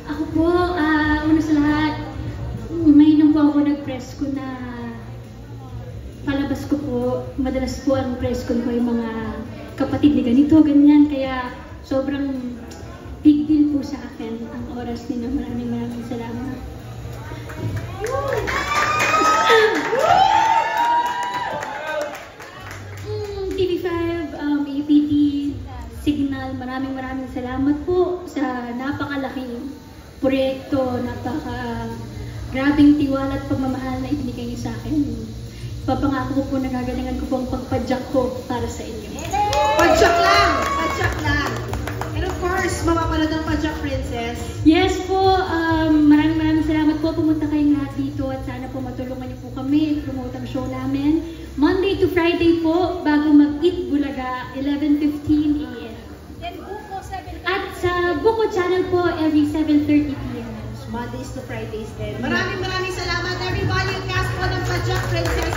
Ako po, una sa lahat, may nung po ako nag-press ko na palabas ko po, madalas po ang press ko yung mga kapatid ni ganito, ganyan, kaya sobrang big deal po sa akin ang oras ninyo. Maraming salamat. TV5, APT, Signal, maraming salamat po sa napakalaking proyekto, grabing tiwala at pagmamahal na ibinigay niyo sa akin. Papangako ko po, nagagalingan ko po ang pagpadyak ko para sa inyo. Padyak lang! Padyak lang! And of course, mapapanood ang Padyak Princess. Yes po, maraming salamat po. Pumunta kayong lahat dito at sana po matulungan niyo po kami i-promote ang show namin. Monday to Friday po, bago mag-Eat Bulaga, 11:15 a.m. At sa Buko Channel po, every 7:30 p.m. Mondays to Fridays din. Maraming salamat everybody. Cast po ng Padyak Princess.